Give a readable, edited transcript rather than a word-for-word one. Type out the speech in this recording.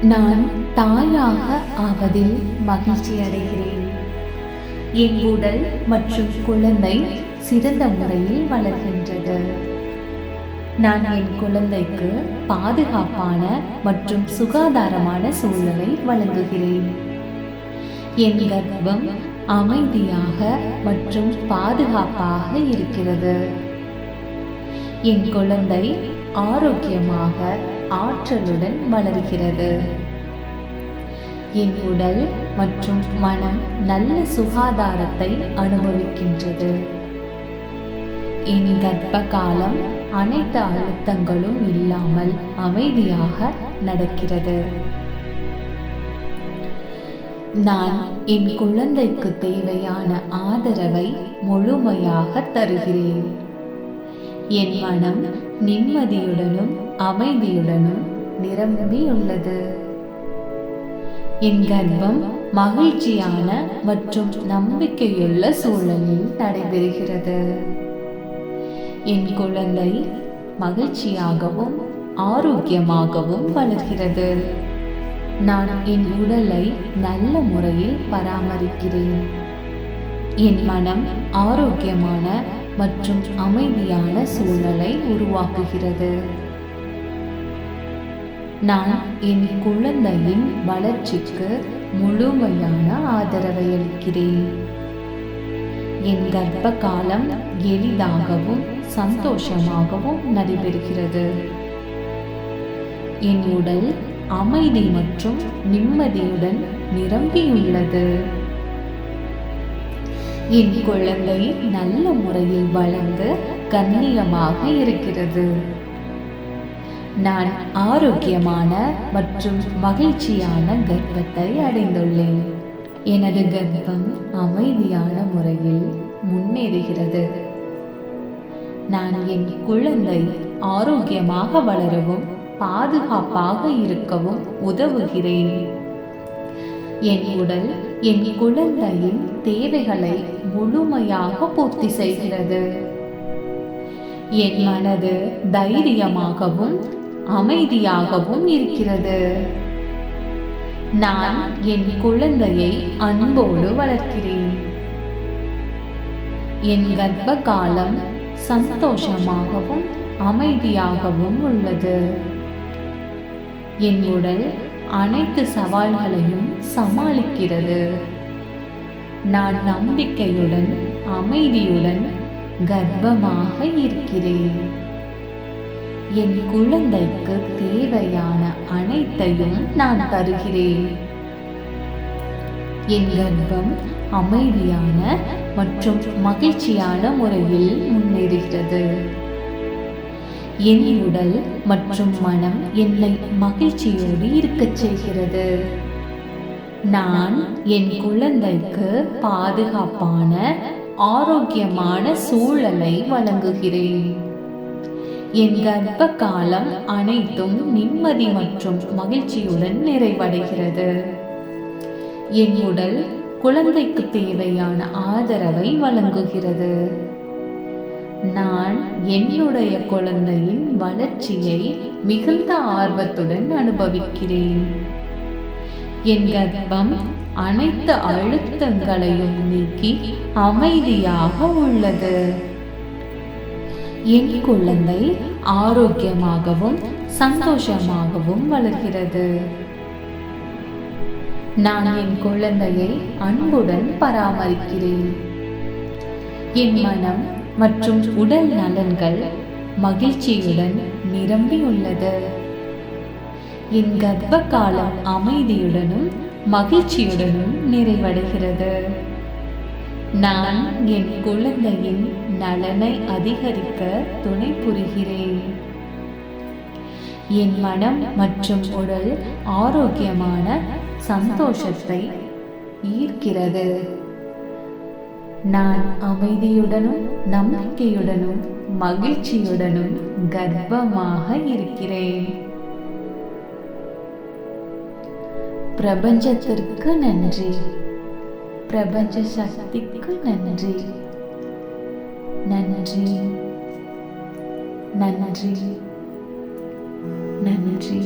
நான் தாயாக ஆவதில் மகிழ்ச்சி அடைகிறேன். என் உடல் மற்றும் குழந்தை சிறந்த முறையில் வளர்கின்றது. நான் என் குழந்தைக்கு பாதுகாப்பான மற்றும் சுகாதாரமான சூழலை வழங்குகிறேன். என் கர்ப்பம் அமைதியாக மற்றும் பாதுகாப்பாக இருக்கிறது. என் குழந்தை ஆரோக்கியமாக ஆற்றலுடன் வளர்கிறது. என் உடல் மற்றும் மனம் நல்ல சுகாதாரத்தை அனுபவிக்கின்றது. என் கர்ப்ப காலம் அனைத்து அழுத்தங்களும் இல்லாமல் அமைதியாக நடக்கிறது. நான் என் குழந்தைக்கு தேவையான ஆதரவை முழுமையாக தருகிறேன். என் மனம் நிம்மதியுடனும் அமைதியுடனும் நிரம்பியுள்ளது. என் கர்ப்பம் மகிழ்ச்சியான மற்றும் நம்பிக்கையுள்ள சூழலில் நடைபெறுகிறது. என் குழந்தை மகிழ்ச்சியாகவும் ஆரோக்கியமாகவும் வளர்கிறது. நான் என் உடலை நல்ல முறையில் பராமரிக்கிறேன். என் மனம் ஆரோக்கியமான மற்றும் அமைதியான சூழலை உருவாக்குகிறது. நான் என் குழந்தையின் வளர்ச்சிக்கு முழுமையான ஆதரவை அளிக்கிறேன். என் கர்ப்ப காலம் எளிதாகவும் சந்தோஷமாகவும் நடைபெறுகிறது. என் உடல் அமைதி மற்றும் நிம்மதியுடன் நிரம்பியுள்ளது. என் குழந்தை நல்ல முறையில் வளர்ந்து கண்ணியமாக இருக்கிறது. நான் ஆரோக்கியமான மற்றும் மகிழ்ச்சியான கர்ப்பத்தை அடைந்துள்ளேன். எனது கர்ப்பம் அமைதியான முறையில் முன்னேறுகிறது. நான் என் குழந்தை ஆரோக்கியமாக வளரவும் பாதுகாப்பாக இருக்கவும் உதவுகிறேன். என் உடல் என் குழந்தையின் தேவைகளை முழுமையாக பூர்த்தி செய்கிறது. என் மனது தைரியமாகவும் அமைதியாகவும் இருக்கிறது. நான் என் குழந்தையை அன்போடு வளர்க்கிறேன். என் கர்ப்ப காலம் சந்தோஷமாகவும் அமைதியாகவும் உள்ளது. என் உடல் அனைத்து சவால்களையும் சமாளிக்கிறது. நான் நம்பிக்கையுடன் அமைதியுடன் கர்ப்பமாக இருக்கிறேன். என் குழந்தைக்கு தேவையான அனைத்தையும் நான் தருகிறேன். என் கர்ப்பம் அமைதியான மற்றும் மகிழ்ச்சியான முறையில் முன்னேறுகிறது. என் உடல் மற்றும் மனம் என்னை மகிழ்ச்சியோடு இருக்கச் செய்கிறது. நான் என் குழந்தைக்கு பாதுகாப்பான ஆரோக்கியமான சூழலை வழங்குகிறேன். என் கர்ப்ப காலம் அனைத்தும் நிம்மதி மற்றும் மகிழ்ச்சியுடன் நிறைவடைகிறது. என் உடல் குழந்தைக்கு தேவையான ஆதரவை வழங்குகிறது. நான் என்னுடைய குழந்தையின் வளர்ச்சியை மிகுந்த ஆர்வத்துடன் அனுபவிக்கிறேன். என் கர்ப்பம் அனைத்து அழுத்தங்களையும் நீக்கி அமைதியாக உள்ளது. என் குழந்தை ஆரோக்கியமாகவும் சந்தோஷமாகவும் வளர்கிறது. நான் என் குழந்தையை அன்புடன் பராமரிக்கிறேன். என் மனம் மற்றும் உடல் நலன்கள் மகிழ்ச்சியுடன் நிரம்பியுள்ளது. என் கர்ப்ப காலம் அமைதியுடனும் மகிழ்ச்சியுடனும் நிறைவடைகிறது. நான் என் குழந்தையின் நலனை அதிகரிக்க துணை புரிகிறேன். என் மனம் மற்றும் உடல் ஆரோக்கியமான சந்தோஷத்தை ஈர்க்கிறது. நான் அமைதியுடனும் நம்பிக்கையுடனும் மகிழ்ச்சியுடனும் கர்ப்பமாக இருக்கிறேன். பிரபஞ்சத்திற்கு நன்றி. பிரபஞ்ச சக்திக்கு நன்றி. நன்றி நன்றி நன்றி.